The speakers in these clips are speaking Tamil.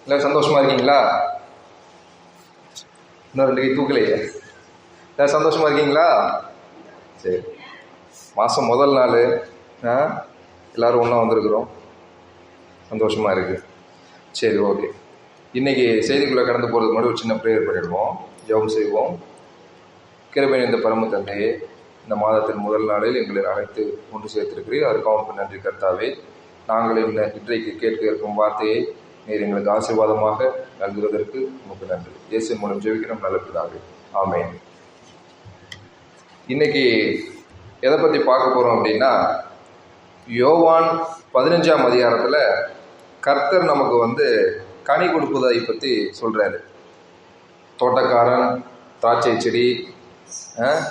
எல்லோரும் சந்தோஷமாக இருக்கீங்களா? இன்னும் 2 கை தூக்கலையே. எல்லோரும் சந்தோஷமாக இருக்கீங்களா? சரி, மாதம் முதல் நாள் எல்லோரும் ஒன்றா வந்திருக்கிறோம், சந்தோஷமாக இருக்குது. சரி, ஓகே. இன்றைக்கி செய்திக்குள்ளே கடந்து போகிறதுக்கு முன்னாடி ஒரு சின்ன ப்ரேயர் பண்ணிடுவோம், ஜெபம் செய்வோம். கிருபை நிறைந்த பரம தந்தையே, இந்த மாதத்தின் முதல் நாளில் எங்களை அழைத்து ஒன்று சேர்த்திருக்கிறீர், அதுக்காக நன்றி கர்த்தாவே. நாங்கள் இன்றைக்கு கேட்க இருக்கும் வார்த்தையை நீர் எங்களுக்கு ஆசீர்வாதமாக நல்குவதற்கு உங்களுக்கு நன்றி. இயேசு மூலம் ஜெபிக்கிறோம் நல்ல பிதாவே, ஆமென். இன்னைக்கு எதை பற்றி பார்க்க போகிறோம் அப்படின்னா, யோவான் 15ஆம் அதிகாரத்தில் கர்த்தர் நமக்கு கனி கொடுப்பதை பற்றி சொல்கிறாரு. தோட்டக்காரன், திராட்சை செடி,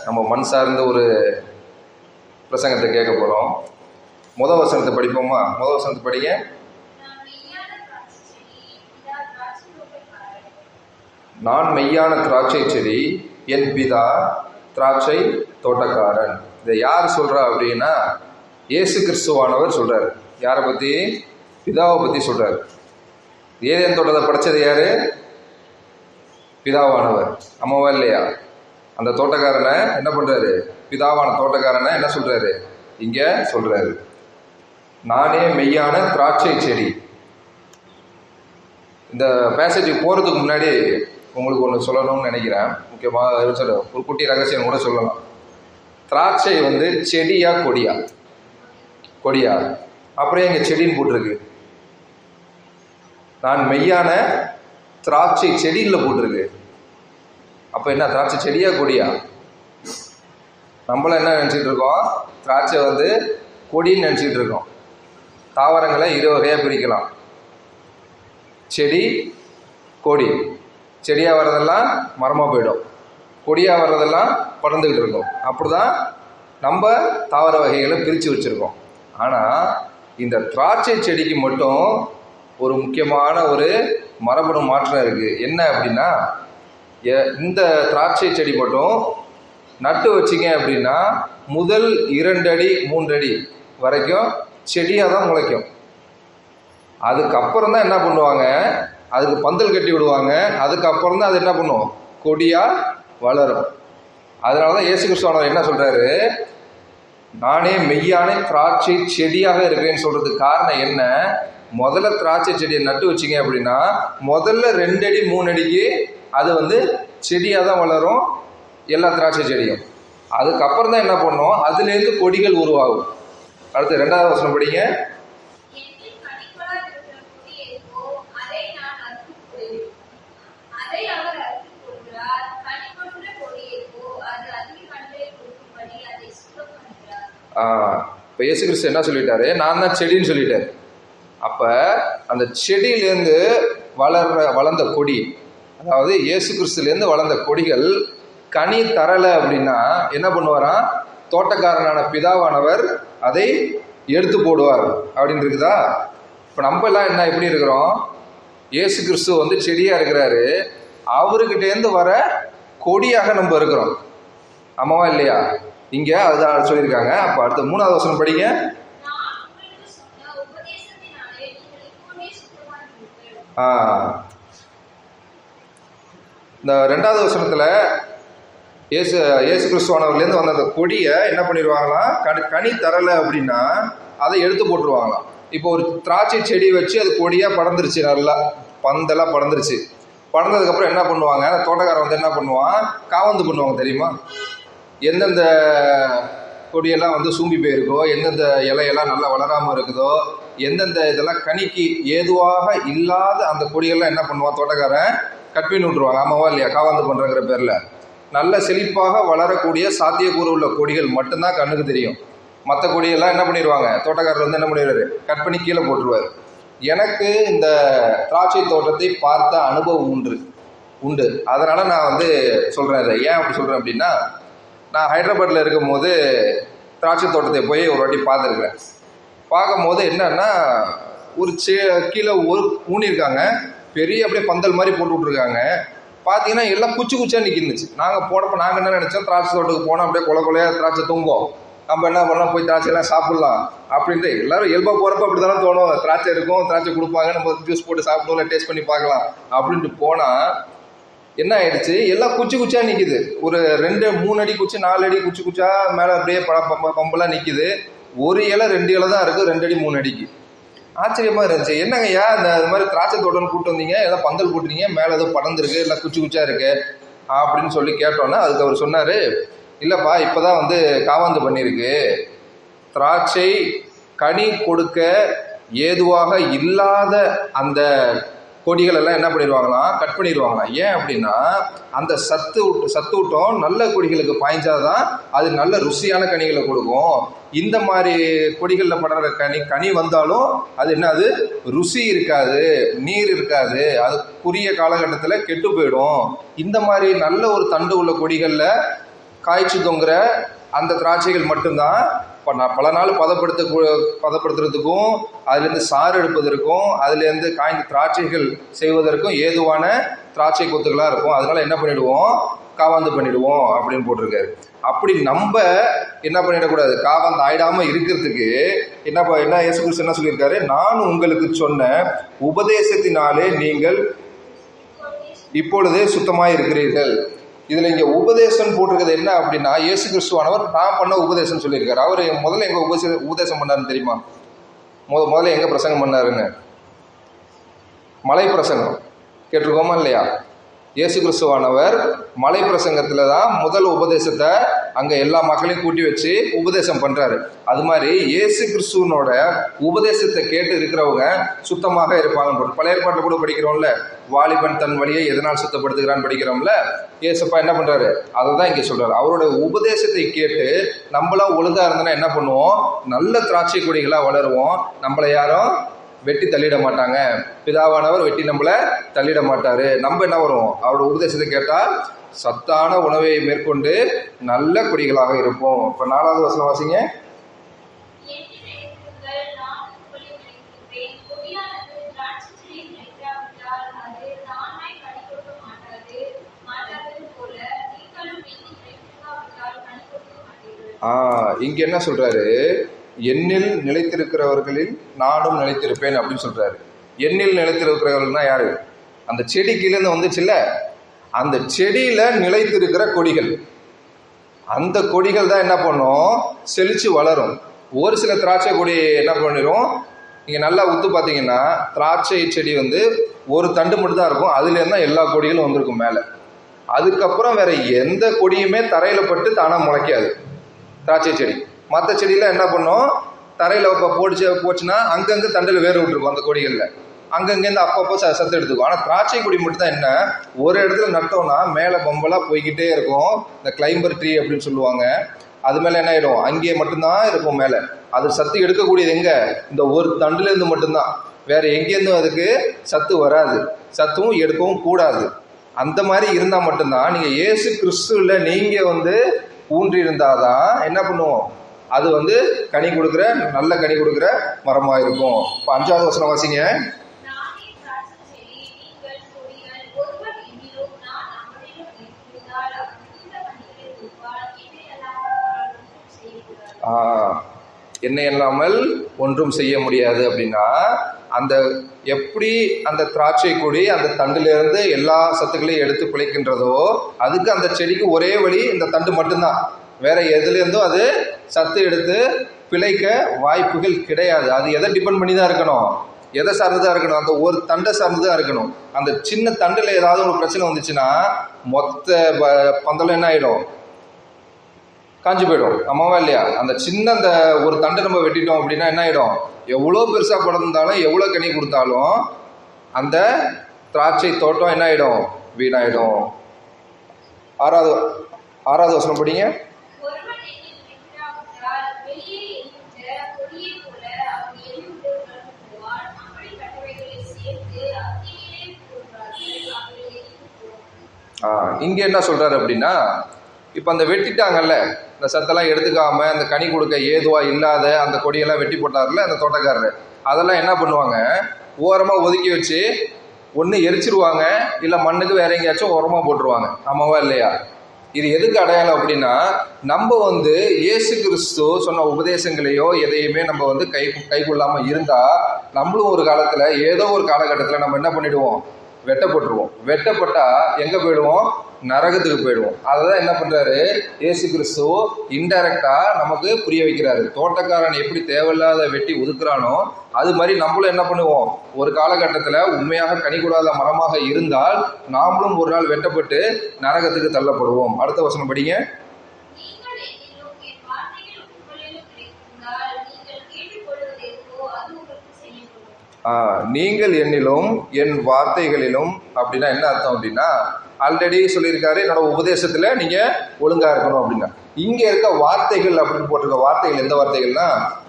நம்ம மண் சார்ந்த ஒரு பிரசங்கத்தை கேட்க போகிறோம். முதல் வசனத்தை படிப்போமா? முதல் வசனத்தை படிங்க. நான் மெய்யான திராட்சை செடி, என் பிதா திராட்சை தோட்டக்காரன். இதை யார் சொல்கிறா அப்படின்னா, இயேசு கிறிஸ்துவானவர் சொல்கிறார். யாரை பற்றி? பிதாவை பற்றி சொல்கிறார். ஏதேன் தோட்டத்தை படைச்சது யார்? பிதாவானவர். அம்மாவா இல்லையா? அந்த தோட்டக்காரனை என்ன பண்ணுறாரு? பிதாவான தோட்டக்காரனை என்ன சொல்கிறாரு? இங்கே சொல்கிறாரு, நானே மெய்யான திராட்சை செடி. இந்த பேசேஜுக்கு போகிறதுக்கு முன்னாடி உங்களுக்கு ஒன்று சொல்லணும்னு நினைக்கிறேன். முக்கியமாக ஒரு குட்டி ரகசியம் கூட சொல்லலாம். திராட்சை செடியா கொடியா? கொடியா. அப்புறம் எங்க செடின்னு போட்டிருக்கு? நான் மெய்யான திராட்சை செடியில் போட்டிருக்கு. அப்போ என்ன, திராட்சை செடியா கொடியா? நம்மளும் என்ன நினச்சிட்டு இருக்கோம்? திராட்சை கொடின்னு நினச்சிட்டு இருக்கோம். தாவரங்களை 2 வகையாக பிரிக்கலாம், செடி, கொடி. செடியாக வர்றதெல்லாம் மரமாக போயிடும், கொடியாக வர்றதெல்லாம் படர்ந்துக்கிட்டு இருக்கும். அப்படி தான் நம்ம தாவர வகைகளை பிரித்து வச்சுருக்கோம். ஆனால் இந்த திராட்சை செடிக்கு மட்டும் ஒரு முக்கியமான ஒரு மரபணு மாற்றம் இருக்குது. என்ன அப்படின்னா, இந்த திராட்சை செடி மட்டும் நட்டு வச்சிங்க அப்படின்னா முதல் 2 அடி 3 அடி வரைக்கும் செடியாக தான் முளைக்கும். அதுக்கப்புறம் தான் என்ன பண்ணுவாங்க, அதுக்கு பந்தல் கட்டி விடுவாங்க. அதுக்கப்புறம் தான் அது என்ன பண்ணும், கொடியாக வளரும். அதனால தான் இயேசு கிறிஸ்துவானவர் என்ன சொல்கிறாரு, நானே மெய்யான திராட்சை செடியாக இருக்கிறேன்னு சொல்கிறதுக்கு காரணம் என்ன? முதல்ல திராட்சை செடியை நட்டு வச்சிங்க அப்படின்னா முதல்ல 2 அடி 3 அடிக்கு அது செடியாக தான் வளரும், எல்லா திராட்சை செடியும். அதுக்கப்புறம் தான் என்ன பண்ணும், அதுலேருந்து கொடிகள் உருவாகும். அடுத்து 2வது வசனம் படிங்க. இப்போ இயேசு கிறிஸ்து என்ன சொல்லிட்டாரு, நான் தான் செடின்னு சொல்லிட்டாரு. அப்போ அந்த செடியிலேருந்து வளர்ந்த கொடி, அதாவது இயேசு கிறிஸ்துலேருந்து வளர்ந்த கொடிகள் கனி தரலை அப்படின்னா என்ன பண்ணுவாராம், தோட்டக்காரனான பிதாவானவர் அதை எடுத்து போடுவார் அப்படின்னு இருக்குதா? இப்போ நம்ம எல்லாம் என்ன எப்படி இருக்கிறோம், இயேசு கிறிஸ்து செடியாக இருக்கிறாரு, அவர்கிட்டேருந்து வர கொடியாக நம்ம இருக்கிறோம். ஆமாவா இல்லையா? இங்கே அதுதான் சொல்லியிருக்காங்க. அப்போ அடுத்த 3வது வசனம் படிங்க. இந்த 2வது வசனத்தில் இயேசு கிறிஸ்துவானவர்லேருந்து வந்த அந்த கொடியை என்ன பண்ணிடுவாங்களாம், கனி தரலை அப்படின்னா அதை எடுத்து போட்டுருவாங்களாம். இப்போ ஒரு திராட்சை செடி வச்சு அது கொடியாக படர்ந்துருச்சு, நல்லா பந்தெல்லாம் படர்ந்துருச்சு. படர்ந்ததுக்கப்புறம் என்ன பண்ணுவாங்க, தோட்டக்காரன் என்ன பண்ணுவான், காவந்து பண்ணுவாங்க தெரியுமா? எந்தெந்த கொடியெல்லாம் சூம்பி போயிருக்கோ, எந்தெந்த இலையெல்லாம் நல்லா வளராமல் இருக்குதோ, எந்தெந்த இதெல்லாம் கனிக்கு ஏதுவாக இல்லாத அந்த கொடியெல்லாம் என்ன பண்ணுவான், தோட்டக்காரன் கட் பண்ணி விட்ருவாங்க. ஆமாவா இல்லையா? காவந்து பண்ணுறங்கிற பேரில் நல்ல செழிப்பாக வளரக்கூடிய சாத்தியக்கூறு உள்ள கொடிகள் மட்டும்தான் கண்ணுக்கு தெரியும். மற்ற கொடியெல்லாம் என்ன பண்ணிடுவாங்க, தோட்டக்காரர் என்ன பண்ணிடுவார், கட் பண்ணி கீழே போட்டுருவார். எனக்கு இந்த திராட்சை தோட்டத்தை பார்த்த அனுபவம் உண்டு. அதனால் நான் சொல்கிறேன். இதை ஏன் அப்படி சொல்கிறேன் அப்படின்னா, நான் ஹைதராபாத்தில் இருக்கும் போது திராட்சை தோட்டத்தை போய் ஒரு வாட்டி பார்த்துருக்குறேன். பார்க்கும்போது என்னன்னா, ஒரு கீழே ஊனியிருக்காங்க, பெரிய அப்படியே பந்தல் மாதிரி போட்டு விட்ருக்காங்க. பார்த்தீங்கன்னா எல்லாம் குச்சி குச்சியாக நிற்கிருந்துச்சு. நாங்கள் போனப்போ நாங்கள் என்ன நினச்சோம், திராட்சை தோட்டத்துக்கு போனால் அப்படியே கொலையாக திராட்சை தொங்கும், நம்ம என்ன பண்ணலாம், போய் திராட்சையெல்லாம் சாப்பிட்லாம் அப்படின்ட்டு எல்லாரும் இயல்பாக போகிறப்ப அப்படி தானே தோணும். திராட்சை இருக்கும், திராட்சை கொடுப்பாங்க, நம்ம ஜூஸ் போட்டு சாப்பிடுவோம், இல்லை டேஸ்ட் பண்ணி பார்க்கலாம் அப்படின்ட்டு போனால் என்ன ஆயிடுச்சு, எல்லாம் குச்சி குச்சியாக நிற்கிது. ஒரு 2-3 அடி குச்சி, 4 அடி குச்சி குச்சா மேலே அப்படியே பம்பெல்லாம் நிற்கிது. ஒரு இலை 2 இலை தான் இருக்குது, 2 அடி 3 அடிக்கு. ஆச்சரியமாக இருந்துச்சு. என்னங்கய்யா அது மாதிரி திராட்சை தோட்டம்னு கூப்பிட்டு வந்தீங்க, எல்லாம் பந்தல் போட்டுறீங்க, மேலே ஏதோ படர்ந்துருக்கு, எல்லாம் குச்சி குச்சியாக இருக்கு அப்படின்னு சொல்லி கேட்டோன்னே அதுக்கு அவர் சொன்னார், இல்லைப்பா இப்போ தான் வந்து காவாந்து பண்ணியிருக்கு. திராட்சை கனி கொடுக்க ஏதுவாக இல்லாத அந்த கொடிகள் எல்லாம் என்ன பண்ணிடுவாங்களாம், கட் பண்ணிடுவாங்களாம். ஏன் அப்படின்னா அந்த சத்தூட்டம் நல்ல கொடிகளுக்கு பாய்ஞ்சாதான் அது நல்ல ருசியான கனிகளை கொடுக்கும். இந்த மாதிரி கொடிகளில் படுற கனி வந்தாலும் அது என்ன, அது ருசி இருக்காது, நீர் இருக்காது, அது குறுகிய காலகட்டத்தில் கெட்டு போயிடும். இந்த மாதிரி நல்ல ஒரு தண்டு உள்ள கொடிகளில் காய்ச்சி தொங்குற அந்த திராட்சைகள் மட்டும்தான் பல நாள் பதப்படுத்துறதுக்கும், அதுலேருந்து சாறு எடுப்பதற்கும், அதுலேருந்து காய்ந்த திராட்சைகள் செய்வதற்கும் ஏதுவான திராட்சை கொத்துக்களாக இருக்கும். அதனால என்ன பண்ணிடுவோம், காவாந்து பண்ணிடுவோம் அப்படின்னு போட்டிருக்காரு. அப்படி நம்ம என்ன பண்ணிடக்கூடாது, காவாந்து ஆயிடாமல் இருக்கிறதுக்கு என்ன இயேசு கிறிஸ்து என்ன சொல்லியிருக்காரு, நான் உங்களுக்கு சொன்ன உபதேசத்தினாலே நீங்கள் இப்பொழுதே சுத்தமாக இருக்கிறீர்கள். இதில் இங்கே உபதேசம் போட்டிருக்கிறது என்ன அப்படின்னா, இயேசு கிறிஸ்துவானவர் நான் பண்ண உபதேசம் சொல்லியிருக்காரு. அவர் முதல்ல எங்கே உபதேசம் பண்ணாருன்னு தெரியுமா? முதல்ல எங்கே பிரசங்கம் பண்ணாருன்னு? மலை பிரசங்கம் கேட்டிருக்கோமா இல்லையா? இயேசு கிறிஸ்துவானவர் மலை பிரசங்கத்தில் தான் முதல் உபதேசத்தை அங்கே எல்லா மக்களையும் கூட்டி வச்சு உபதேசம் பண்ணுறாரு. அது மாதிரி இயேசு கிறிஸ்துவனோட உபதேசத்தை கேட்டு இருக்கிறவங்க சுத்தமாக இருப்பாங்க. பழைய ஏற்பாட்டில் கூட படிக்கிறோம்ல, வாலிபன் தன் வழியை எதனால் சுத்தப்படுத்துகிறான்னு படிக்கிறோம்ல. இயேசுப்பா என்ன பண்ணுறாரு, அதை தான் இங்கே சொல்கிறாரு. அவரோட உபதேசத்தை கேட்டு நம்மளாம் ஒழுங்காக இருந்தோன்னா என்ன பண்ணுவோம், நல்ல திராட்சை கொடிகளாக வளருவோம். நம்மளை யாரும் வெட்டி தள்ளிட மாட்டாங்க. பிதாவானவர் வெட்டி நம்மளை தள்ளிட மாட்டார். நம்ம என்ன வரும், அவரோட உபதேசத்தை கேட்டால் சத்தான உணவை மேற்கொண்டு நல்ல கொடிகளாக இருப்போம். இப்போ 4வது வசனம் வாசிங்க. இங்க என்ன சொல்றாரு, என்னில் நிலைத்திருக்கிறவர்களில் நானும் நிலைத்திருப்பேன் அப்படின்னு சொல்றாரு. எண்ணில் நிலைத்திருக்கிறவர்கள்னா யாரு, அந்த செடி கீழேருந்து வந்துச்சுல்ல, அந்த செடியில நிலைத்திருக்கிற கொடிகள், அந்த கொடிகள் தான் என்ன பண்ணும், செழிச்சு வளரும். ஒரு சில திராட்சை கொடி என்ன பண்ணிடும், நீங்கள் நல்லா உத்து பார்த்தீங்கன்னா திராட்சை செடி வந்து ஒரு தண்டு மட்டும் தான் இருக்கும், அதுலேருந்து தான் எல்லா கொடிகளும் வந்திருக்கும் மேலே. அதுக்கப்புறம் வேற எந்த கொடியுமே தரையில் பட்டு தானாக முளைக்காது திராட்சை செடி. மற்ற செடியில் என்ன பண்ணும், தரையில் இப்போ போச்சுன்னா அங்கங்கே தண்டில் வேறு விட்டுருக்கும் அந்த கொடிகளில், அங்கங்கேருந்து அப்பப்போ சத்து எடுத்துக்கும். ஆனால் திராட்சை கொடி மட்டும் தான் என்ன, ஒரு இடத்துல நட்டோம்னா மேலே பம்பலாக போய்கிட்டே இருக்கும். இந்த கிளைம்பர் ட்ரீ அப்படின்னு சொல்லுவாங்க. அது மேலே என்ன ஆகிடும், அங்கேயே மட்டும்தான் இருக்கும் மேலே. அது சத்து எடுக்கக்கூடியது எங்கே, இந்த ஒரு தண்டுலேருந்து மட்டும்தான், வேறு எங்கேருந்தும் அதுக்கு சத்து வராது, சத்தும் எடுக்கவும் கூடாது. அந்த மாதிரி இருந்தால் மட்டும்தான் நீங்கள் இயேசு கிறிஸ்துவில் நீங்கள் வந்து ஊன்றி இருந்தாதான் என்ன பண்ணுவோம், அது வந்து கனி கொடுக்குற, நல்ல கனி கொடுக்குற மரமாக இருக்கும். இப்போ 5வது வசனம் வாசிங்க. என்ன இல்லாமல் ஒன்றும் செய்ய முடியாது அப்படின்னா, அந்த எப்படி அந்த திராட்சை கொடி அந்த தண்டிலிருந்து எல்லா சத்துக்களையும் எடுத்து பிழைக்கின்றதோ, அதுக்கு அந்த செடிக்கு ஒரே வழி இந்த தண்டு மட்டும்தான். வேற எதுலேருந்தும் அது சத்து எடுத்து பிழைக்க வாய்ப்புகள் கிடையாது. அது எதை டிபெண்ட் பண்ணி தான் இருக்கணும், எதை சார்ந்துதான் இருக்கணும், அந்த ஒரு தண்டை சார்ந்துதான் இருக்கணும். அந்த சின்ன தண்டில் ஏதாவது ஒரு பிரச்சனை வந்துச்சுன்னா மொத்த பந்தலும் என்ன ஆகிடும், காஞ்சி போயிடும். ஆமாவா இல்லையா? அந்த சின்ன அந்த ஒரு தண்டை நம்ம வெட்டிட்டோம் அப்படின்னா என்ன ஆகிடும், எவ்வளோ பெருசாக படர்ந்தாலும் எவ்வளோ கனி கொடுத்தாலும் அந்த திராட்சை தோட்டம் என்ன ஆகிடும், வீணாயிடும். 6வது வசனம் படிங்க. இங்கே என்ன சொல்கிறாரு அப்படின்னா, இப்போ அந்த வெட்டிட்டாங்கல்ல, இந்த சத்தெல்லாம் எடுத்துக்காம அந்த கனி கொடுக்க ஏதுவாக இல்லாத அந்த கொடியெல்லாம் வெட்டி போட்டார்ல அந்த தோட்டக்காரர், அதெல்லாம் என்ன பண்ணுவாங்க, ஓரமாக ஒதுக்கி வச்சு ஒன்று எரிச்சிருவாங்க, இல்லை மண்ணுக்கு வேற எங்கேயாச்சும் உரமாக போட்டுருவாங்க. ஆமாவா இல்லையா? இது எதுக்கு அடையாளம் அப்படின்னா, நம்ம வந்து இயேசு கிறிஸ்து சொன்ன உபதேசங்களையோ எதையுமே நம்ம வந்து கைக்கொள்ளாம இருந்தா, நம்மளும் ஒரு காலத்துல ஏதோ ஒரு காலகட்டத்தில் நம்ம என்ன பண்ணிடுவோம், வெட்டப்பட்டுருவோம். வெட்டப்பட்டா எங்க போயிடுவோம், நரகத்துக்கு போயிடுவோம். அததான் என்ன பண்றாரு இயேசு கிறிஸ்து இன்டைரக்டா நமக்கு புரிய வைக்கிறாரு. தோட்டக்காரன் எப்படி தேவையில்லாத வெட்டி ஒதுக்குறானோ அது மாதிரி நம்மளும் என்ன பண்ணுவோம், ஒரு காலகட்டத்தில் உண்மையாக கனி கூடாத மரமாக இருந்தால் நாமளும் ஒரு நாள் வெட்டப்பட்டு நரகத்துக்கு தள்ளப்படுவோம். அடுத்த வசனம் படிங்க. நீங்கள் என்னிலும் என் வார்த்தைகளிலும் அப்படின்னா என்ன அர்த்தம் அப்படின்னா, ஆல்ரெடி சொல்லியிருக்காரு என்னோட உபதேசத்துல நீங்க ஒழுங்கா இருக்கணும் அப்படின்னா. இங்க இருக்க வார்த்தைகள் அப்படின்னு போட்டிருக்க வார்த்தைகள் எந்த வார்த்தைகள்னா,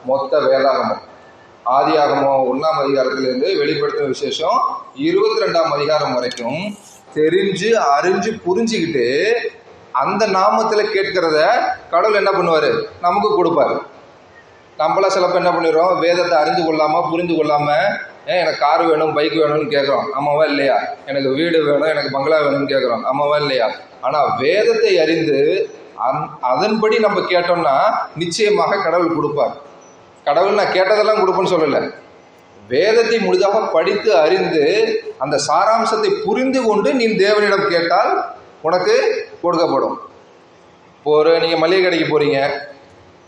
மொத்த வேதாகமம், ஆதியாகமம் 1ஆம் அதிகாரத்திலிருந்து வெளிப்படுத்தும் விசேஷம் 22ஆம் அதிகாரம் வரைக்கும் தெரிஞ்சு அறிஞ்சு புரிஞ்சுக்கிட்டு அந்த நாமத்துல கேட்கிறத கடவுள் என்ன பண்ணுவாரு, நமக்கு கொடுப்பாரு. நம்மளாம் சிலப்ப என்ன பண்ணிடுறோம், வேதத்தை அறிந்து கொள்ளாம புரிந்து கொள்ளாம எனக்கு கார் வேணும் பைக் வேணும்னு கேட்குறோம், ஆமாவா இல்லையா? எனக்கு வீடு வேணும் எனக்கு பங்களா வேணும்னு கேட்குறோம், ஆமாவா இல்லையா? ஆனால் வேதத்தை அறிந்து அதன்படி நம்ம கேட்டோம்னா நிச்சயமாக கடவுள் கொடுப்பார். கடவுள் நான் கேட்டதெல்லாம் கொடுப்பேன்னு சொல்லலை, வேதத்தை முழுதாக படித்து அறிந்து அந்த சாராம்சத்தை புரிந்து கொண்டு நீ தேவனிடம் கேட்டால் உனக்கு கொடுக்கப்படும். இப்போ நீங்கள் மளிகை கடைக்கு போகிறீங்க,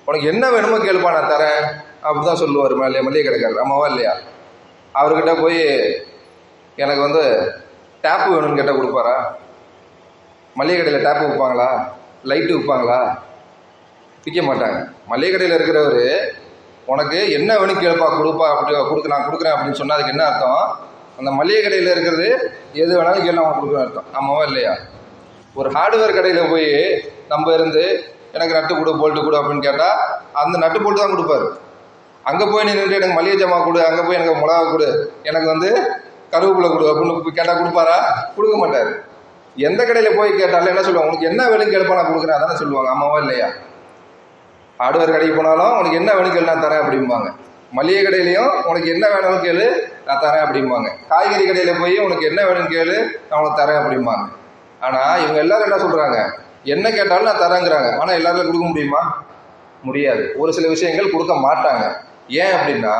உனக்கு என்ன வேணுமோ கேளுப்பா நான் தரேன் அப்படிதான் சொல்லுவார் மளிகை கடைக்காரர், ஆமாவா இல்லையா? அவர்கிட்ட போய் எனக்கு வந்து டேப்பு வேணும்னு கேட்டால் கொடுப்பாரா? மளிகை கடையில் டேப்பு விற்பாங்களா, லைட்டு விற்பாங்களா? விற்க மாட்டாங்க. மளிகை கடையில் இருக்கிறவர் உனக்கு என்ன வேணும் கேளுப்பா கொடுப்பா, அப்படி நான் கொடுக்குறேன் அப்படின்னு சொன்னால் அதுக்கு என்ன அர்த்தம், அந்த மளிகை கடையில் இருக்கிறது எது வேணாலும் கேள்வி அவன் கொடுக்குறேன் அர்த்தம், ஆமாவா இல்லையா? ஒரு ஹார்ட்வேர் கடையில் போய் நம்ம இருந்து எனக்கு நட்டு கொடு போல்ட்டு கொடு அப்படின்னு கேட்டால் அந்த நட்டு போல்ட்டு தான் கொடுப்பாரு. அங்கே போய் நீ நின்று எனக்கு மளிகை ஜாமான் கொடு, அங்கே போய் எனக்கு மிளகா கொடு, எனக்கு வந்து கருவேப்பிலை கொடு அப்படின்னு கேட்டால் கொடுப்பாரா? கொடுக்க மாட்டார். எந்த கடையில் போய் கேட்டாலும் என்ன சொல்லுவாங்க, உனக்கு என்ன வேணும் கேளுப்பா நான் கொடுக்குறேன் அதானே சொல்லுவாங்க, ஆமாவா இல்லையா? ஹார்ட்வேர் கடைக்கு போனாலும் உனக்கு என்ன வேணும் கேளு நான் தரேன் அப்படிம்பாங்க. மளிகை கடையிலையும் உனக்கு என்ன வேணும்னு கேளு நான் தரேன் அப்படிம்பாங்க. காய்கறி கடையில் போய் உனக்கு என்ன வேணும்னு கேளு நான் உனக்கு தரேன் அப்படிம்பாங்க. ஆனால் இவங்க எல்லாரும் என்ன சொல்கிறாங்க, என்ன கேட்டாலும் நான் தரேங்கிறாங்க. ஆனால் எல்லாரும் கொடுக்க முடியுமா? முடியாது. ஒரு சில விஷயங்கள் கொடுக்க மாட்டாங்க. ஏன் அப்படின்னா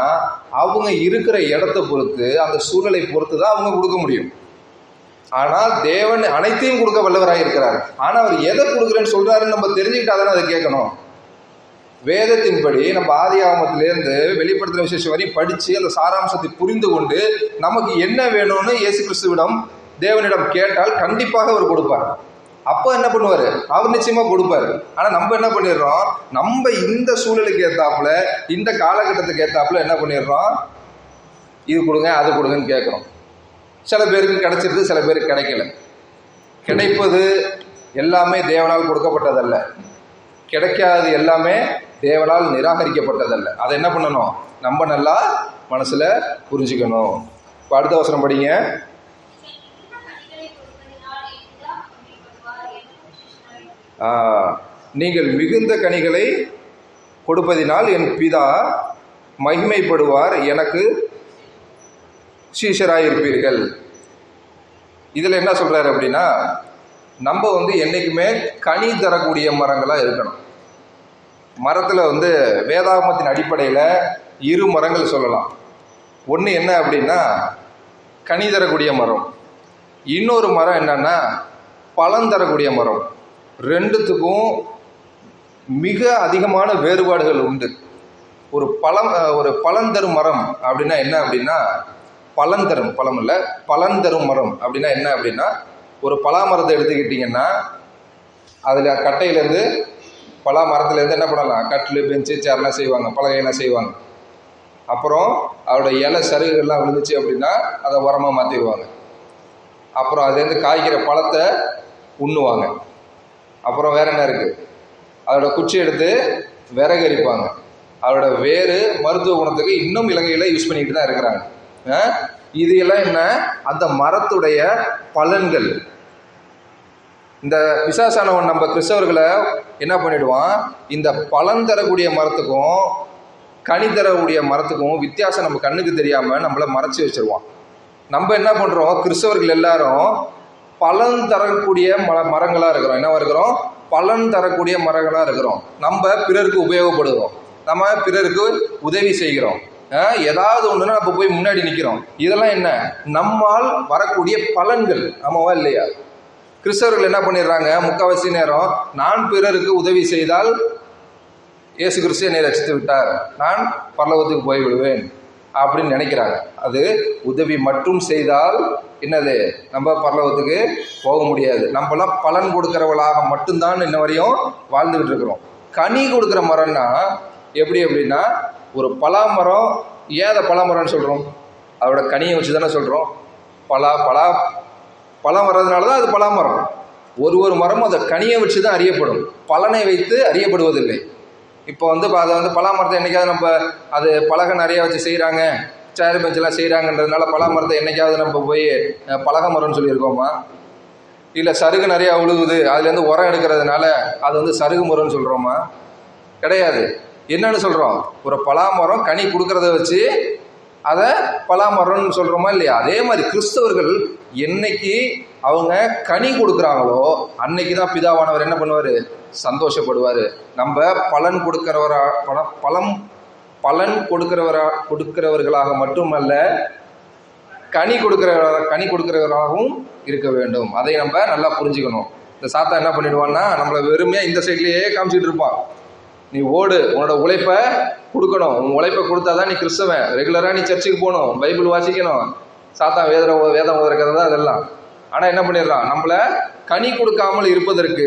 அவங்க இருக்கிற இடத்த பொறுத்து அந்த சூழலை பொறுத்து தான் அவங்க கொடுக்க முடியும். ஆனால் தேவன் அனைத்தையும் கொடுக்க வல்லவராக இருக்கிறார். ஆனால் அவர் எதை கொடுக்குறேன்னு சொல்றாருன்னு நம்ம தெரிஞ்சுக்கிட்டாதானே அதை கேட்கணும். வேதத்தின்படி நம்ம ஆதி ஆகமத்திலேருந்து வெளிப்படுத்துகிற விசேஷம் வரையும் படித்து அந்த சாராம்சத்தை புரிந்து கொண்டு நமக்கு என்ன வேணும்னு இயேசு கிறிஸ்துவிடம் தேவனிடம் கேட்டால் கண்டிப்பாக அவர் கொடுப்பார். அப்போ என்ன பண்ணுவார், அவர் நிச்சயமா கொடுப்பாரு. ஆனால் நம்ம என்ன பண்ணிடுறோம், நம்ம இந்த சூழலுக்கு ஏற்றாப்புல இந்த காலகட்டத்துக்கு ஏற்றாப்புல என்ன பண்ணிடுறோம், இது கொடுங்க அது கொடுங்கன்னு கேட்குறோம். சில பேருக்கு கிடைச்சிருது, சில பேருக்கு கிடைக்கல. கிடைப்பது எல்லாமே தேவனால் கொடுக்கப்பட்டதல்ல, கிடைக்காதது எல்லாமே தேவனால் நிராகரிக்கப்பட்டதல்ல. அதை என்ன பண்ணணும், நம்ம நல்லா மனசுல புரிஞ்சுக்கணும். இப்போ அடுத்த வசனம் படிங்க. நீங்கள் மிகுந்த கனிகளை கொடுப்பதினால் என் பிதா மகிமைப்படுவார், எனக்கு சீஷராயிருப்பீர்கள். இதில் என்ன சொல்றாரு அப்படின்னா, நம்ம வந்து என்றைக்குமே கனி தரக்கூடிய மரங்களாக இருக்கணும். மரத்தில் வந்து வேதாகமத்தின் அடிப்படையில் 2 மரங்கள் சொல்லலாம். ஒன்று என்ன அப்படின்னா கனி தரக்கூடிய மரம், இன்னொரு மரம் என்னன்னா பழம் தரக்கூடிய மரம். ரெண்டுத்துக்கும் மிக அதிகமான வேறுபாடுகள் உண்டு. ஒரு பழம் தரும் மரம் அப்படின்னா என்ன அப்படின்னா, பழம் தரும், பழம் இல்லை பலன் தரும் மரம் அப்படின்னா என்ன அப்படின்னா, ஒரு பலா மரத்தை எடுத்துக்கிட்டிங்கன்னா அதில் கட்டையிலேருந்து பலா மரத்துலேருந்து என்ன பண்ணலாம், கட்டில் பெஞ்சு சேர்லாம் செய்வாங்க, பலகையெல்லாம் செய்வாங்க. அப்புறம் அதோட இலை சருகுகள்லாம் விழுந்துச்சு அப்படின்னா அதை உரமாக மாற்றிடுவாங்க. அப்புறம் அதுலேருந்து காய்க்கிற பழத்தை உண்ணுவாங்க. அப்புறம் வேற என்ன இருக்குது, அதோட குச்சி எடுத்து விறகு எரிப்பாங்க. அதோட வேறு மருத்துவ குணத்துக்கு இன்னும் இலங்கையில் யூஸ் பண்ணிக்கிட்டு தான் இருக்கிறாங்க. இது எல்லாம் என்ன, அந்த மரத்துடைய பலன்கள். இந்த பிசாசானவன் நம்ம கிறிஸ்தவர்களை என்ன பண்ணிடுவான், இந்த பலன் தரக்கூடிய மரத்துக்கும் கனி தரக்கூடிய மரத்துக்கும் வித்தியாசம் நம்ம கண்ணுக்கு தெரியாமல் நம்மளை மறைச்சி வச்சிருவான். நம்ம என்ன பண்ணுறோம், கிறிஸ்தவர்கள் எல்லாரும் பலன் தரக்கூடிய மரங்களாக இருக்கிறோம். என்னவா இருக்கிறோம்? பலன் தரக்கூடிய மரங்களாக இருக்கிறோம். நம்ம பிறருக்கு உபயோகப்படுகிறோம், நம்ம பிறருக்கு உதவி செய்கிறோம், ஏதாவது ஒன்றுனா நம்ம போய் முன்னாடி நிற்கிறோம். இதெல்லாம் என்ன? நம்மால் வரக்கூடிய பலன்கள். ஆமாவா இல்லையா? கிறிஸ்தவர்கள் என்ன பண்ணிடுறாங்க? முக்கால்வாசி நேரம் நான் பிறருக்கு உதவி செய்தால் இயேசு கிறிஸ்து என்னை ரட்சித்து விட்டார், நான் பரலோகத்துக்கு போய்விடுவேன் அப்படின்னு நினைக்கிறாங்க. அது உதவி மட்டும் செய்தால் என்னது? நம்ம பரலோகத்துக்கு போக முடியாது. நம்மளாம் பலன் கொடுக்கிறவளாக மட்டும்தான் இன்ன வரையும் வாழ்ந்துகிட்டு இருக்கிறோம். கனி கொடுக்குற மரம்னா எப்படி அப்படின்னா, ஒரு பலாமரம். ஏன் அதை பலாமரம்னு சொல்கிறோம்? அதோட கனியை வச்சு தானே சொல்கிறோம். பழம் வர்றதுனால தான் அது பலாமரம். ஒரு மரமும் அதை கனியை வச்சு தான் அறியப்படும், பலனை வைத்து அறியப்படுவதில்லை. இப்போ அதை பலாமரத்தை என்னைக்காவது நம்ம அது பலகை நிறைய வச்சு செய்கிறாங்க, சேர் பெஞ்செல்லாம் செய்கிறாங்கன்றதுனால பலாமரத்தை என்னைக்காவது நம்ம போய் பலகை மரம்னு சொல்லியிருக்கோமா? இல்லை சருகு நிறையா உழுவுது அதுலேருந்து உரம் எடுக்கிறதுனால அது சருகு மரம்னு சொல்கிறோமா? கிடையாது. என்னன்னு சொல்கிறோம்? ஒரு பலாமரம் கனி கொடுக்கறத வச்சு அதை பலாமரம்னு சொல்கிறோமா இல்லையா? அதே மாதிரி கிறிஸ்தவர்கள் என்னைக்கு அவங்க கனி கொடுக்குறாங்களோ அன்னைக்கு தான் பிதாவானவர் என்ன பண்ணுவார்? சந்தோஷப்படுவார். நம்ம பலன் கொடுக்கிறவர்களாக மட்டுமல்ல, கனி கொடுக்கிறவர்களாகவும் இருக்க வேண்டும். அதை நம்ம நல்லா புரிஞ்சுக்கணும். இந்த சாத்தா என்ன பண்ணிடுவான்னா, நம்மளை வெறுமையாக இந்த சைட்லேயே காமிச்சிட்டு இருப்பான். நீ ஓடு, உன்னோட உழைப்பை கொடுக்கணும், உன் உழைப்பை கொடுத்தா தான் நீ கிறிஸ்தவன், ரெகுலராக நீ சர்ச்சுக்கு போகணும், பைபிள் வாசிக்கணும். சாத்தா வேதம் ஓதுற கதை தான் அதெல்லாம். ஆனால் என்ன பண்ணிடுறான்? நம்மளை கனி கொடுக்காமல் இருப்பதற்கு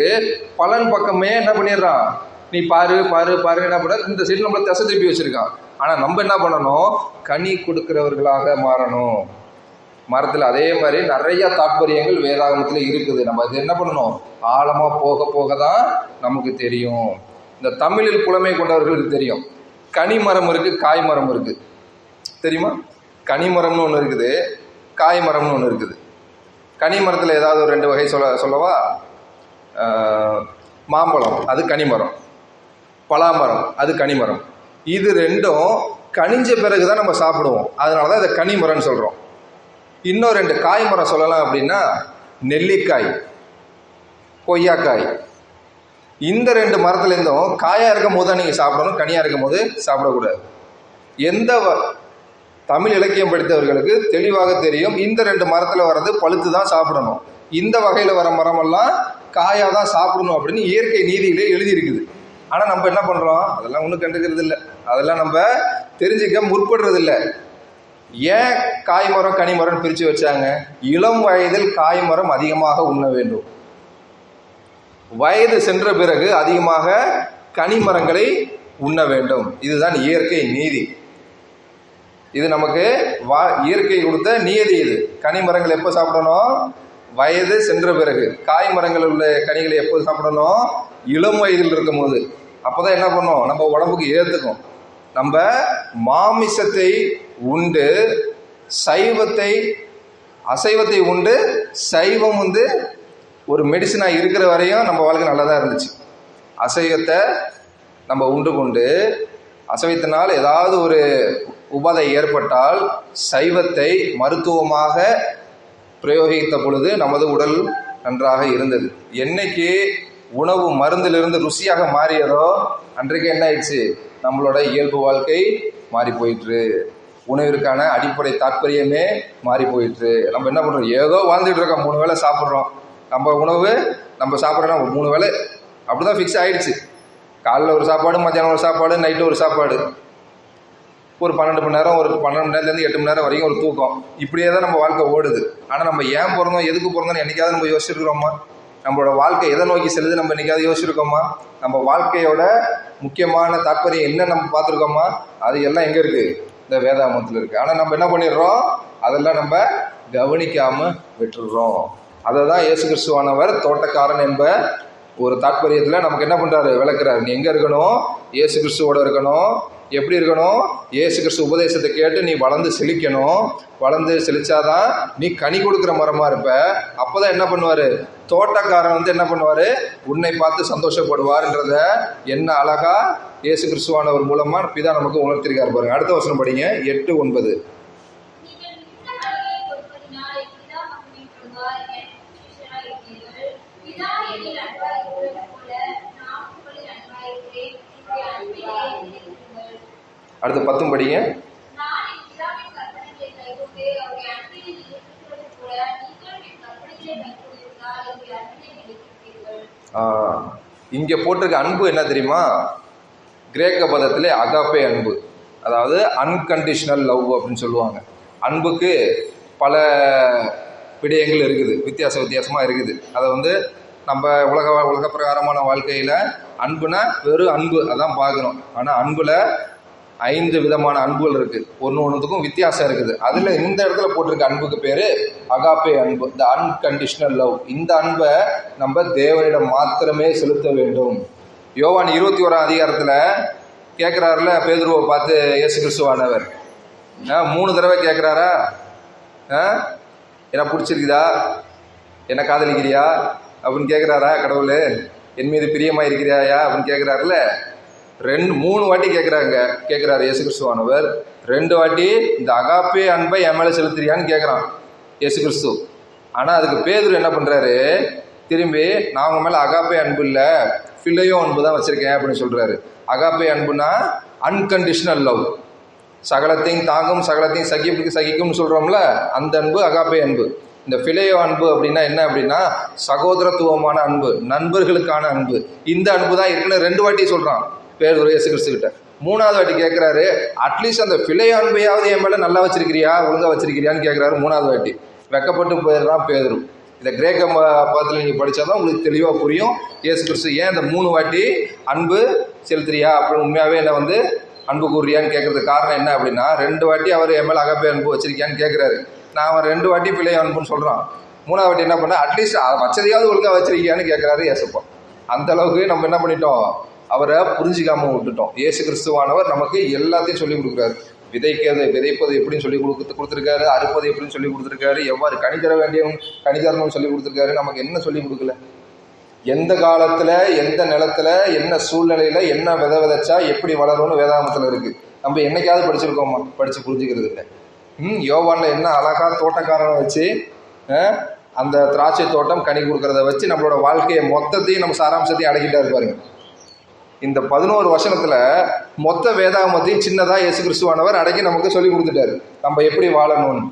பலன் பக்கமே என்ன பண்ணிடுறான்? நீ பாரு என்ன பண்ண, இந்த சைடு நம்மளை திசை திருப்பி வச்சிருக்கான். ஆனால் நம்ம என்ன பண்ணணும்? கனி கொடுக்கிறவர்களாக மாறணும். மரத்தில் அதே மாதிரி நிறைய தாற்பயங்கள் வேதாகமத்தில் இருக்குது. நம்ம அது என்ன பண்ணணும்? ஆழமாக போக போக தான் நமக்கு தெரியும். இந்த தமிழில் புலமை கொண்டவர்களுக்கு தெரியும், கனி மரம் இருக்குது, காய் மரம் இருக்குது. தெரியுமா? கனி மரம்னு ஒன்று இருக்குது, காய் மரம்னு ஒன்று இருக்குது. கனி மரத்தில் ஏதாவது ஒரு 2 வகை சொல்லவா? மாம்பழம் அது கனிமரம், பலாமரம் அது கனிமரம். இது ரெண்டும் கனிஞ்ச பிறகு தான் நம்ம சாப்பிடுவோம், அதனால தான் இதை கனிமரம்னு சொல்கிறோம். இன்னும் 2 காய் மரம் சொல்லலாம் அப்படின்னா, நெல்லிக்காய், கொய்யாக்காய். இந்த 2 மரத்துலேருந்தும் காயாக இருக்கும் போது தான் நீங்கள் சாப்பிடணும், கனியாக இருக்கும் போது சாப்பிடக்கூடாது. தமிழ் இலக்கியம் படித்தவர்களுக்கு தெளிவாக தெரியும், இந்த 2 மரத்தில் வர்றது பழுத்து தான் சாப்பிடணும், இந்த வகையில் வர மரமெல்லாம் காயாக தான் சாப்பிடணும் அப்படின்னு இயற்கை நீதியிலே எழுதியிருக்குது. ஆனால் நம்ம என்ன பண்ணுறோம்? அதெல்லாம் ஒன்றும் கண்டுக்கிறது இல்லை, அதெல்லாம் நம்ம தெரிஞ்சுக்க முற்படுறது இல்லை. ஏன் காய் மரம் கனி மரம் பிரித்து வச்சாங்க? இளம் வயதில் காய் மரம் அதிகமாக உண்ண வேண்டும், வயது சென்ற பிறகு அதிகமாக கனிமரங்களை உண்ண வேண்டும். இதுதான் இயற்கை நீதி. இது நமக்கு இயற்கை கொடுத்த நியதி. இது கனிமரங்கள் எப்போ சாப்பிடணும்? வயது சென்ற பிறகு. காய் மரங்கள் உள்ள கனிகளை எப்போது சாப்பிடணும்? இளம் வயதில் இருக்கும் போது. அப்போதான் என்ன பண்ணும்? நம்ம உடம்புக்கு ஏற்றுக்கும். நம்ம மாமிசத்தை உண்டு அசைவத்தை உண்டு சைவம் ஒரு மெடிசனாக இருக்கிற வரையும் நம்ம வாழ்க்கை நல்லா தான் இருந்துச்சு. அசைவத்தை நம்ம உண்டு கொண்டு அசைவத்தினால் ஏதாவது ஒரு உபாதை ஏற்பட்டால் சைவத்தை மருத்துவமாக பிரயோகித்த பொழுது நமது உடல் நன்றாக இருந்தது. என்னைக்கு உணவு மருந்திலிருந்து ருசியாக மாறியதோ அன்றைக்கு என்ன ஆயிடுச்சு? நம்மளோட இயல்பு வாழ்க்கை மாறி போயிட்டு, உணவிற்கான அடிப்படை தாற்பயமே மாறி போயிட்டு. நம்ம என்ன பண்ணுறோம்? ஏதோ வாழ்ந்துட்டு இருக்கோம், 3 வேளை சாப்பிட்றோம். நம்ம உணவு நம்ம சாப்பிட்றோன்னா 3 வேளை அப்படி தான் ஃபிக்ஸ் ஆகிடுச்சு. காலையில் ஒரு சாப்பாடு, மத்தியானம் ஒரு சாப்பாடு, நைட்டு ஒரு சாப்பாடு, ஒரு 12 மணி நேரம், ஒரு 12 மணி நேரத்துலேருந்து 8 மணி நேரம் வரைக்கும் ஒரு தூக்கம். இப்படியே தான் நம்ம வாழ்க்கை ஓடுது. ஆனால் நம்ம ஏன் பிறந்தோம், எதுக்கு பிறந்தோம்னு என்னைக்காவது நம்ம யோசிச்சிருக்கிறோமா? நம்மளோட வாழ்க்கை எதை நோக்கி செல்லுது நம்ம என்னைக்காவது யோசிச்சிருக்கோமா? நம்ம வாழ்க்கையோட முக்கியமான தாற்பயம் என்ன நம்ம பார்த்துருக்கோமா? அது எல்லாம் எங்கே இருக்குது? இந்த வேதாகமத்தில் இருக்குது. ஆனால் நம்ம என்ன பண்ணிடுறோம்? அதெல்லாம் நம்ம கவனிக்காமல் விட்டுடுறோம். அதை தான் இயேசு கிறிஸ்துவானவர் தோட்டக்காரன் என்ப ஒரு தாற்பயத்தில் நமக்கு என்ன பண்ணுறாரு? விளக்குறாரு. நீ எங்கே இருக்கணும்? இயேசு கிறிஸ்துவோட இருக்கணும். எப்படி இருக்கணும்? இயேசு கிறிஸ்து உபதேசத்தை கேட்டு நீ வளர்ந்து செழிக்கணும். வளர்ந்து செழிச்சாதான் நீ கனி கொடுக்குற மரமாக இருப்ப. அப்போ தான் என்ன பண்ணுவார்? தோட்டக்காரன் என்ன பண்ணுவார்? உன்னை பார்த்து சந்தோஷப்படுவார்ன்றத என்ன அழகா இயேசு கிறிஸ்துவானவர் மூலமாக பிதா நமக்கு உணர்த்திருக்காரு பாருங்க. அடுத்த வசனம் படிங்க, 8:9. அடுத்து 10 படிங்க. இங்கே போட்டிருக்க அன்பு என்ன தெரியுமா? கிரேக்க பதத்திலே அகாப்பே அன்பு, அதாவது அன்கண்டிஷனல் லவ் அப்படின்னு சொல்லுவாங்க. அன்புக்கு பல விடயங்கள் இருக்குது, வித்தியாசமாக இருக்குது. அதை நம்ம உலக பிரகாரமான வாழ்க்கையில் அன்புனா வெறும் அன்பு அதான் பார்க்குறோம். ஆனால் அன்பில் 5 விதமான அன்புகள் இருக்குது, ஒன்றுத்துக்கும் வித்தியாசம் இருக்குது. அதில் இந்த இடத்துல போட்டிருக்க அன்புக்கு பேர் அகாப்பே அன்பு, த அன்கண்டிஷனல் லவ். இந்த அன்பை நம்ம தேவனிடம் மாத்திரமே செலுத்த வேண்டும். யோவான் 21ஆம் அதிகாரத்தில் கேட்குறாருல பேதுருவை பார்த்து இயேசு கிறிஸ்துவானவர் 3 தடவை கேட்குறாரா, என்ன பிடிச்சிருக்குதா, என்ன காதலிக்கிறியா அப்படின்னு கேட்குறாரா? கடவுள் என் மீது பிரியமாக இருக்கிறாயா அப்படின்னு கேட்குறாருல. 3 வாட்டி கேட்குறாரு இயேசு கிறிஸ்துவானவர். 2 வாட்டி இந்த அகாப்பே அன்பை என் மேலே செலுத்துறியான்னு கேட்குறான் இயேசு கிறிஸ்து. ஆனால் அதுக்கு பேதுரு என்ன பண்ணுறாரு, திரும்பி நான் அவங்க மேலே அகாப்பே அன்பு இல்லை, ஃபிலையோ அன்பு தான் வச்சுருக்கேன் அப்படின்னு சொல்கிறாரு. அகாப்பே அன்புனா அன்கண்டிஷனல் லவ், சகலத்தையும் தாங்கும் சகலத்தையும் சகிக்கும்னு சொல்கிறோம்ல, அந்த அன்பு அகாப்பே அன்பு. இந்த ஃபிலையோ அன்பு அப்படின்னா என்ன அப்படின்னா சகோதரத்துவமான அன்பு, நண்பர்களுக்கான அன்பு. இந்த அன்பு தான் இருக்குன்னு 2 வாட்டி சொல்கிறான் பேதுரு இயேசு கிறிஸ்துக்கிட்ட. 3ஆவது வாட்டி கேட்குறாரு, அட்லீஸ்ட் அந்த ஃபிலையோ அன்பையாவது என் மேலே நல்லா வச்சிருக்கிறியா, ஒழுங்காக வச்சிருக்கிறியான்னு கேட்குறாரு. 3ஆவது வாட்டி வெக்கப்பட்டு போயிடுறான் பேதுரு. இந்த கிரேக்க பதத்தில் நீங்கள் படித்தாதான் உங்களுக்கு தெளிவாக புரியும் இயேசு கிறிஸ்து ஏன் இந்த 3 வாட்டி அன்பு செலுத்துறியா அப்படின்னு உண்மையாகவே என்ன அன்பு கூறுறியான்னு கேட்கறதுக்கு காரணம் என்ன அப்படின்னா, 2 வாட்டி அவர் என் மேலே அகாப்பே அன்பு வச்சிருக்கியான்னு கேட்குறாரு. நான் அவன் 2 வாட்டி பிள்ளைய அன்புன்னு சொல்கிறான். 3ஆவது வாட்டி என்ன பண்ண, அட்லீஸ்ட் வச்சதையாவது ஒழுங்காக வச்சிருக்கியான்னு கேட்குறாரு ஏசப்பா. அந்த அளவுக்கு நம்ம என்ன பண்ணிட்டோம், அவரை புரிஞ்சிக்காம விட்டுட்டோம். இயேசு கிறிஸ்துவானவர் நமக்கு எல்லாத்தையும் சொல்லிக் கொடுக்குறாரு. விதைப்பது எப்படின்னு சொல்லி கொடுத்துருக்காரு, அறுப்பது எப்படின்னு சொல்லி கொடுத்துருக்காரு, எவ்வாறு கனி தரணும்னு சொல்லி கொடுத்துருக்காரு. நமக்கு என்ன சொல்லி கொடுக்கல, எந்த காலத்தில் எந்த நிலத்தில் என்ன சூழ்நிலையில் என்ன விதைச்சா எப்படி வளரும்னு வேதாகமத்தில் இருக்குது. நம்ம என்னைக்காவது படிச்சிருக்கோமா? படித்து புரிஞ்சுக்கிறது இல்லை. யோவானில் என்ன அழகா தோட்டக்காரனை வச்சு அந்த திராட்சை தோட்டம் கனி கொடுக்கறத வச்சு நம்மளோட வாழ்க்கையை மொத்தத்தையும் நம்ம சாராம்சத்தையும் அடக்கிட்டாரு பாருங்க. இந்த 11 வசனத்தில் மொத்த வேதாகமத்தையும் சின்னதாக இயேசு கிறிஸ்துவானவர் அடக்கி நமக்கு சொல்லி கொடுத்துட்டாரு நம்ம எப்படி வாழணும்னு.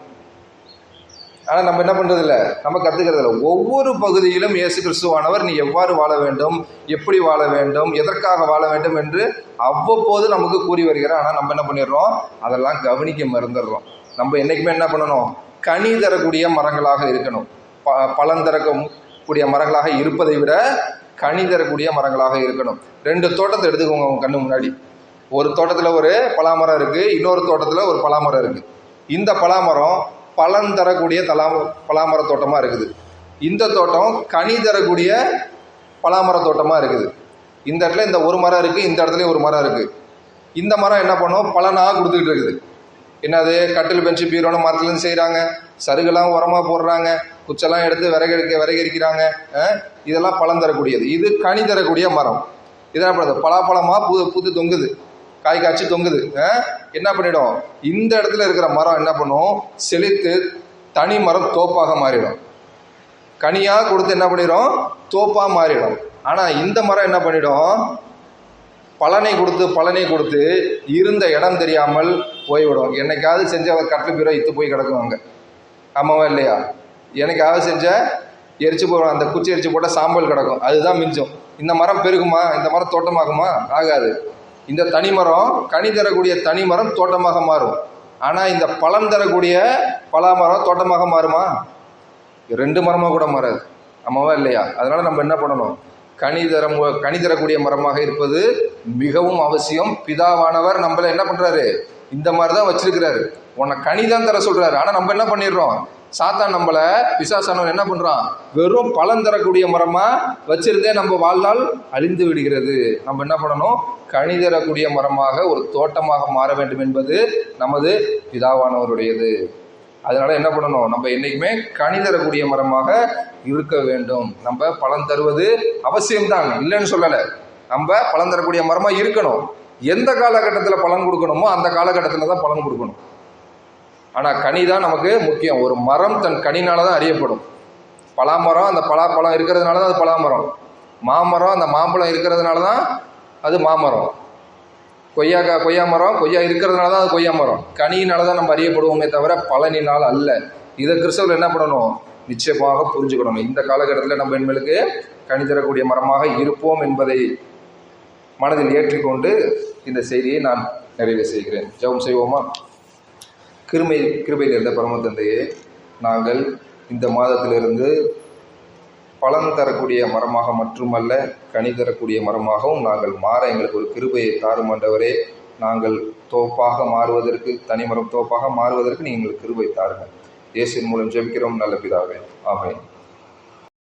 ஆனால் நம்ம என்ன பண்ணுறது இல்லை, நம்ம கற்றுக்கிறது இல்லை. ஒவ்வொரு பகுதியிலும் இயேசு கிறிஸ்துவானவர் நீ எவ்வாறு வாழ வேண்டும், எப்படி வாழ வேண்டும், எதற்காக வாழ வேண்டும் என்று அவ்வப்போது நமக்கு கூறி வருகிறார். ஆனால் நம்ம என்ன பண்ணிடுறோம், அதெல்லாம் கவனிக்க மறந்துடுறோம். நம்ம என்றைக்குமே என்ன பண்ணணும், கனி தரக்கூடிய மரங்களாக இருக்கணும். பலன் தரக்கூடிய மரங்களாக இருப்பதை விட கனி தரக்கூடிய மரங்களாக இருக்கணும். 2 தோட்டத்தை எடுத்துக்கோங்க உங்க கண்ணு முன்னாடி. ஒரு தோட்டத்தில் ஒரு பலாமரம் இருக்குது, இன்னொரு தோட்டத்தில் ஒரு பலாமரம் இருக்குது. இந்த பலாமரம் பலன் தரக்கூடிய பலாமர தோட்டமாக இருக்குது. இந்த தோட்டம் கனி தரக்கூடிய பலாமர தோட்டமாக இருக்குது. இந்த இடத்துல இந்த ஒரு மரம் இருக்குது, இந்த இடத்துலையும் ஒரு மரம் இருக்குது. இந்த மரம் என்ன பண்ணும், பலனாக கொடுத்துக்கிட்டு இருக்குது. என்னது, கட்டில் பெஞ்சு பீரோன மரத்துலேருந்து செய்கிறாங்க, சருகெல்லாம் உரமாக போடுறாங்க, குச்செல்லாம் எடுத்து விறகரிக்கிறாங்க. இதெல்லாம் பழம் தரக்கூடியது. இது கனி தரக்கூடிய மரம். இதெல்லாம் பண்ணுறது பலாப்பழமாக புது தொங்குது, காய் காய்ச்சி தொங்குது. என்ன பண்ணிடும், இந்த இடத்துல இருக்கிற மரம் என்ன பண்ணும், செழித்து தனி மரம் தோப்பாக மாறிடும். கனியாக கொடுத்து என்ன பண்ணிடும், தோப்பாக மாறிடும். ஆனால் இந்த மரம் என்ன பண்ணிடும், பலனை கொடுத்து இருந்த இடம் தெரியாமல் போய்விடும். என்னைக்காவது செஞ்ச கட்டில் பீரோ இத்து போய் கிடக்குவாங்க, ஆமாவா இல்லையா? என்னைக்காவது செஞ்ச எரிச்சு போடுவோம், அந்த குச்சி எரிச்சு போட்டால் சாம்பல் கிடக்கும், அதுதான் மிஞ்சும். இந்த மரம் பெருகுமா, இந்த மரம் தோட்டமாகுமா? ஆகாது. இந்த தனிமரம், கனி தரக்கூடிய தனிமரம் தோட்டமாக மாறும். ஆனால் இந்த பழம் தரக்கூடிய பலாமரம் தோட்டமாக மாறுமா? 2 மரமாக கூட மாறாது, ஆமாவா இல்லையா? அதனால நம்ம என்ன பண்ணணும், கனி தரக்கூடிய மரமாக இருப்பது மிகவும் அவசியம். பிதாவானவர் நம்மள என்ன பண்றாரு, இந்த மாதிரி தான் வச்சிருக்கிறாரு. உன்னை கனி தான் தர சொல்றாரு. ஆனால் நம்ம என்ன பண்ணிடுறோம், சாத்தான் நம்மளை பிசாசானவன் என்ன பண்றான், வெறும் பலன் தரக்கூடிய மரமா வச்சிருந்தே நம்ம வாழ்நாள் அழிந்து விடுகிறது. நம்ம என்ன பண்ணணும், கனி தரக்கூடிய மரமாக ஒரு தோட்டமாக மாற வேண்டும் என்பது நமது பிதாவானவருடையது. அதனால என்ன பண்ணணும், நம்ம என்றைக்குமே கனி தரக்கூடிய மரமாக இருக்க வேண்டும். நம்ம பலன் தருவது அவசியம்தான், இல்லைன்னு சொல்லலை. நம்ம பலன் தரக்கூடிய மரமாக இருக்கணும். எந்த காலகட்டத்தில் பலன் கொடுக்கணுமோ அந்த காலகட்டத்தில் தான் பலன் கொடுக்கணும். ஆனால் கனி தான் நமக்கு முக்கியம். ஒரு மரம் தன் கனினால தான் அறியப்படும். பலாமரம் அந்த பலாப்பழம் இருக்கிறதுனால தான் அது பலாமரம். மாமரம் அந்த மாம்பழம் இருக்கிறதுனால தான் அது மாமரம். கொய்யா மரம் கொய்யா இருக்கிறதுனால தான் அது கொய்யா மரம், கனியினால தான் நம்ம அறியப்படுவோமே தவிர பலனினால் அல்ல. இதை கிறிஸ்தவர்கள் என்ன பண்ணணும்? நிச்சயமாக புரிஞ்சுக்கணும். இந்த காலகட்டத்தில் நம்ம எண்களுக்கு கனி தரக்கூடிய மரமாக இருப்போம் என்பதை மனதில் ஏற்றிக்கொண்டு இந்த செய்தியை நான் நிறைவு செய்கிறேன். ஜெபம் செய்வோமா? கிருபையில் இருந்த பரம தந்தையே, நாங்கள் இந்த மாதத்திலிருந்து பலன் தரக்கூடிய மரமாக மட்டுமல்ல, கனி தரக்கூடிய மரமாகவும் நாங்கள் மாற எங்களுக்கு ஒரு கிருபையை தாரும் ஆண்டவரே. நாங்கள் தோப்பாக மாறுவதற்கு, தனிமரம் தோப்பாக மாறுவதற்கு நீங்கள் கிருபை தாருங்கள். இயேசுவின் மூலம் ஜெபிக்கிறோம் நல்ல பிதாவே, ஆமென்.